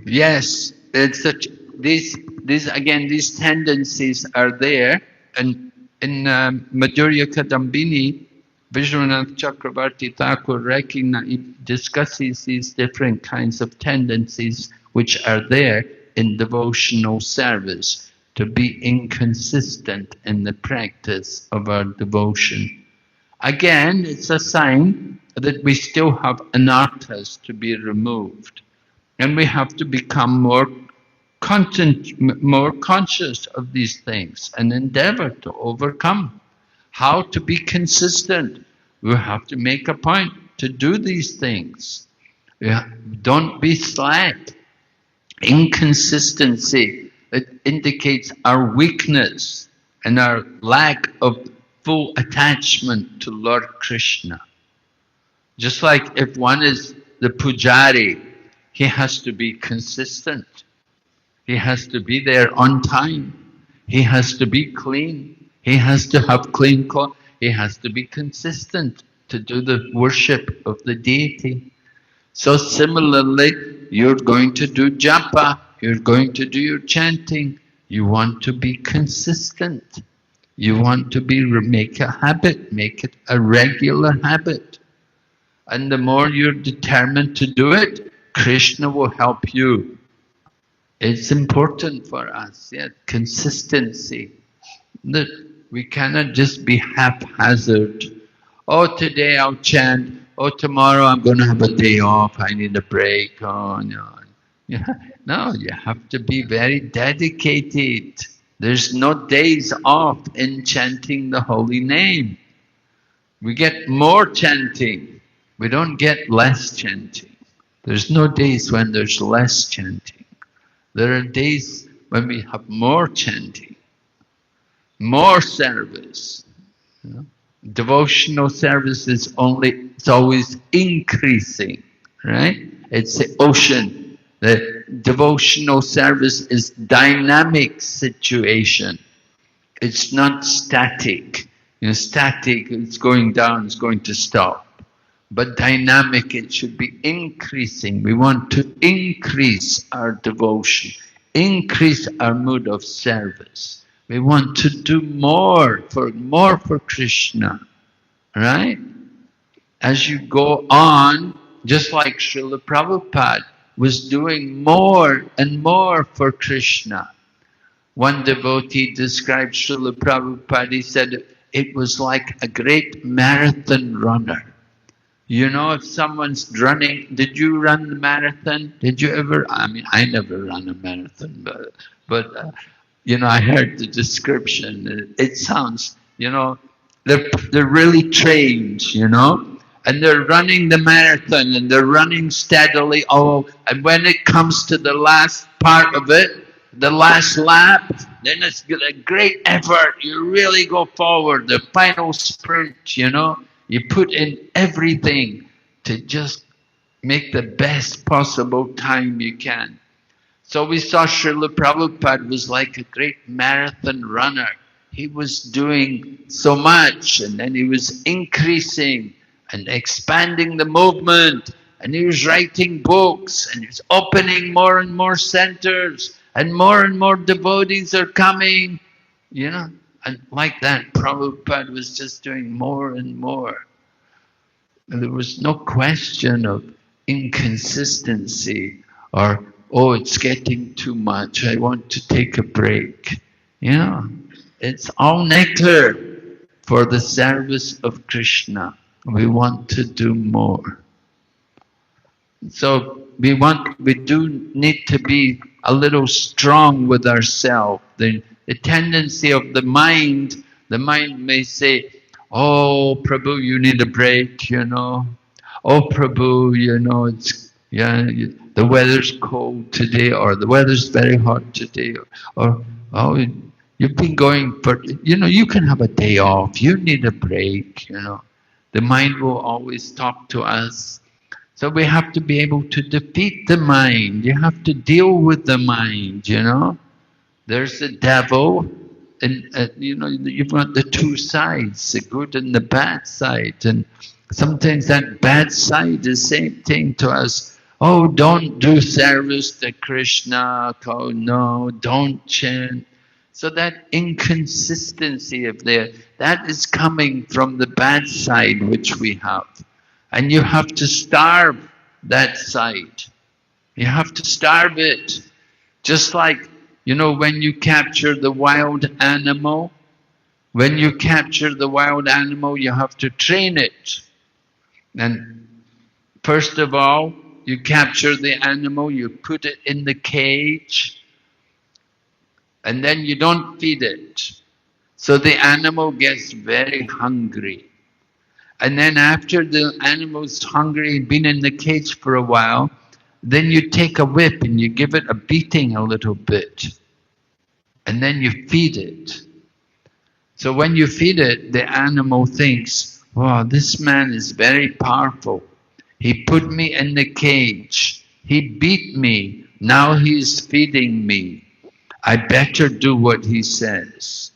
Yes, it's such, these tendencies are there, and in Madhurya Kadambini, Vishwanath Chakravarti Thakur discusses these different kinds of tendencies which are there in devotional service, to be inconsistent in the practice of our devotion. Again, it's a sign that we still have anarthas to be removed, and we have to become more conscious of these things and endeavor to overcome. How to be consistent? We have to make a point to do these things. Don't be slack. Inconsistency, it indicates our weakness and our lack of full attachment to Lord Krishna. Just like if one is the pujari, he has to be consistent. He has to be there on time. He has to be clean. He has to have clean clothes. He has to be consistent to do the worship of the deity. So similarly, you're going to do japa, you're going to do your chanting. You want to be consistent. You want to make a habit, make it a regular habit. And the more you're determined to do it, Krishna will help you. It's important for us, consistency. That we cannot just be haphazard. Oh, today I'll chant. Oh, tomorrow I'm going to have a day off. I need a break. Oh, no. No, you have to be very dedicated. There's no days off in chanting the holy name. We get more chanting. We don't get less chanting. There's no days when there's less chanting. There are days when we have more chanting, more service. Devotional service is it's always increasing, right? It's the ocean. The devotional service is dynamic situation. It's not static. Static, it's going down, it's going to stop. But dynamic, it should be increasing. We want to increase our devotion, increase our mood of service. We want to do more for Krishna, right? As you go on, just like Srila Prabhupada was doing more and more for Krishna. One devotee described Srila Prabhupada, he said, it was like a great marathon runner. If someone's running, did you run the marathon? Did you ever? I never run a marathon, but I heard the description. It sounds, they're really trained, and they're running the marathon and they're running steadily. Oh, and when it comes to the last part of it, the last lap, then it's a great effort. You really go forward, the final sprint, You put in everything to just make the best possible time you can. So we saw Srila Prabhupada was like a great marathon runner. He was doing so much, and then he was increasing and expanding the movement, and he was writing books, and he was opening more and more centers, and more devotees are coming, And like that, Prabhupada was just doing more and more. And there was no question of inconsistency or, oh, it's getting too much, I want to take a break. It's all nectar for the service of Krishna. We want to do more. So we do need to be a little strong with ourselves. The tendency of the mind may say, oh, Prabhu, you need a break, Oh, Prabhu, the weather's cold today, or the weather's very hot today, or oh, you've been going for, you can have a day off, you need a break, The mind will always talk to us. So we have to be able to defeat the mind. You have to deal with the mind, There's the devil, and you've got the two sides, the good and the bad side. And sometimes that bad side is saying to us, oh, don't do service to Krishna, oh no, don't chant. So that inconsistency that is coming from the bad side which we have. And you have to starve that side. You have to starve it. Just like, when you capture the wild animal, you have to train it. And first of all, you capture the animal, you put it in the cage, and then you don't feed it. So the animal gets very hungry. And then after the animal's hungry and been in the cage for a while, then you take a whip and you give it a beating a little bit. And then you feed it. So when you feed it, the animal thinks, wow, this man is very powerful. He put me in the cage. He beat me. Now he's feeding me. I better do what he says.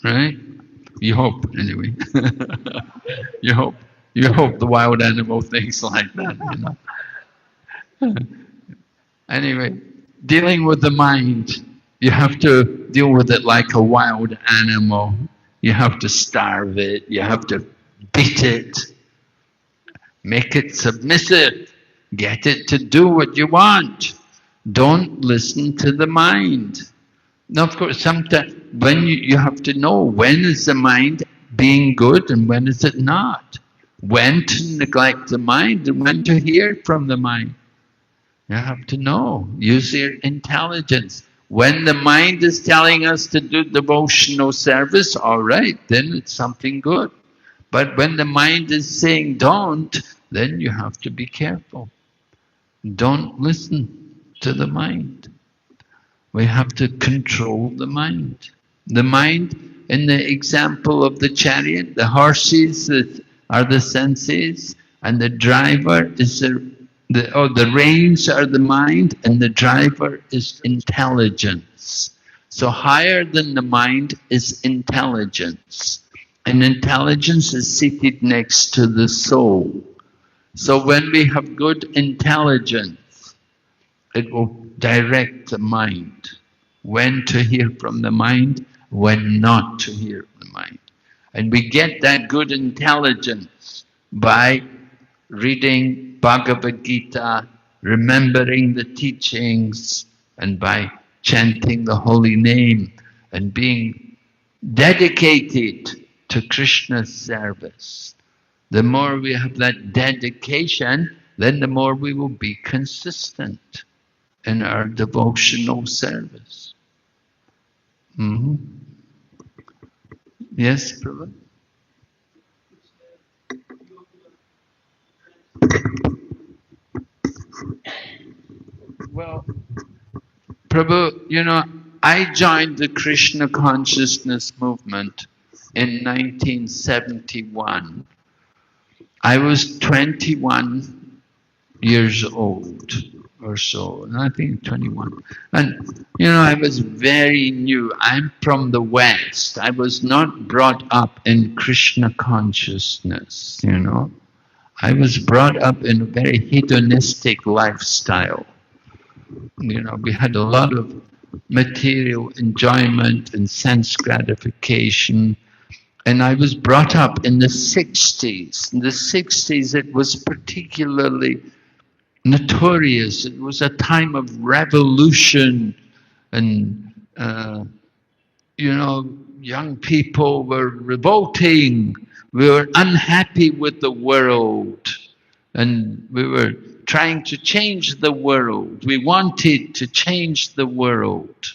Right? You hope, anyway. You hope the wild animal thinks like that, you know. Anyway, dealing with the mind, you have to deal with it like a wild animal. You have to starve it, you have to beat it, make it submissive, get it to do what you want. Don't listen to the mind. Now, of course, sometimes when you have to know when is the mind being good and when is it not. When to neglect the mind and when to hear from the mind. You have to know, use your intelligence. When the mind is telling us to do devotional service, all right, then it's something good. But when the mind is saying don't, then you have to be careful. Don't listen to the mind. We have to control the mind. The mind, in the example of the chariot, the horses are the senses, and the driver is the reins are the mind, and the driver is intelligence. So higher than the mind is intelligence. And intelligence is seated next to the soul. So when we have good intelligence, it will direct the mind. When to hear from the mind, when not to hear from the mind. And we get that good intelligence by reading Bhagavad Gita, remembering the teachings, and by chanting the holy name and being dedicated to Krishna's service. The more we have that dedication, then the more we will be consistent in our devotional service. Yes, Prabhu? Well, Prabhu, you know, I joined the Krishna consciousness movement in 1971. I was 21 years old or so, and I think 21. And, you know, I was very new. I'm from the West. I was not brought up in Krishna consciousness, you know. I was brought up in a very hedonistic lifestyle. You know, we had a lot of material enjoyment and sense gratification. And I was brought up in the 60s. In the 60s, it was particularly notorious. It was a time of revolution, and you know, young people were revolting. We were unhappy with the world, and we were trying to change the world. We wanted to change the world.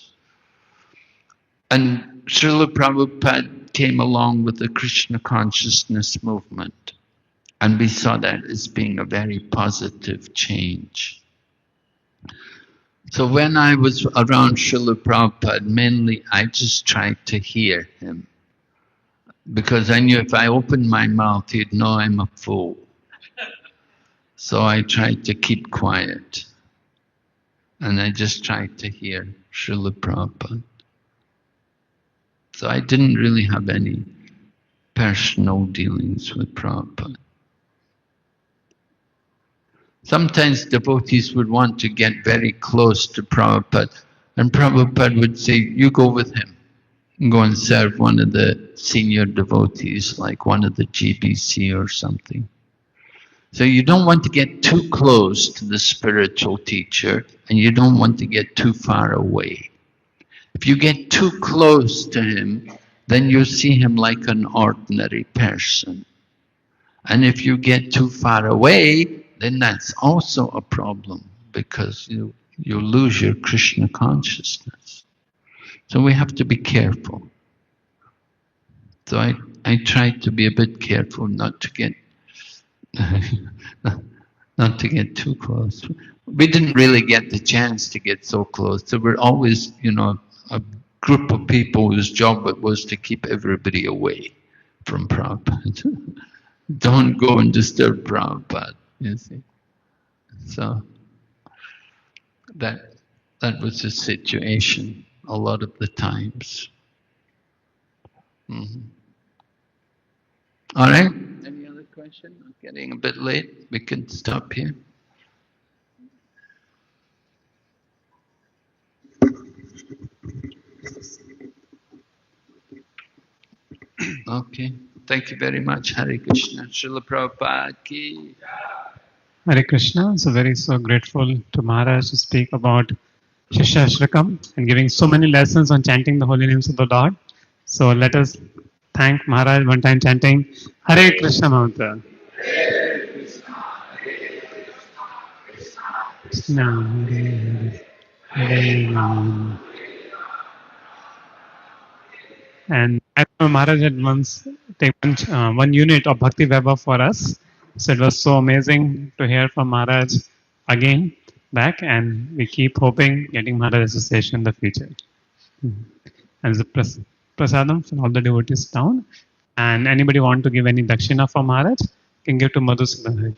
And Srila Prabhupada came along with the Krishna consciousness movement. And we saw that as being a very positive change. So when I was around Srila Prabhupada, mainly I just tried to hear him. Because I knew if I opened my mouth, he'd know I'm a fool. So I tried to keep quiet. And I just tried to hear Srila Prabhupada. So I didn't really have any personal dealings with Prabhupada. Sometimes devotees would want to get very close to Prabhupada, and Prabhupada would say, you go with him. Go and serve one of the senior devotees, like one of the GBC or something. So you don't want to get too close to the spiritual teacher, and you don't want to get too far away. If you get too close to him, then you'll see him like an ordinary person. And if you get too far away, then that's also a problem, because you lose your Krishna consciousness. So we have to be careful. So I I tried to be a bit careful not to get not to get too close. We didn't really get the chance to get so close. There were always, a group of people whose job it was to keep everybody away from Prabhupada. Don't go and disturb Prabhupada, you see. So that was the situation a lot of the times. Mm-hmm. All right. Any other question? I'm getting a bit late. We can stop here. Okay. Thank you very much. Hare Krishna. Srila Prabhupada ki. Hare Krishna. So grateful to Maharaj to speak about Siksastakam and giving so many lessons on chanting the holy names of the Lord. So let us thank Maharaj one time chanting Hare Krishna mantra. Hare Krishna, Hare Rama. And I remember Maharaj had once taken one unit of Bhakti Vaibhav for us. So it was so amazing to hear from Maharaj again back, and we keep hoping getting Maharaj association in the future. And the prasadam for all the devotees down. And anybody want to give any dakshina for Maharaj can give to Madhusudan.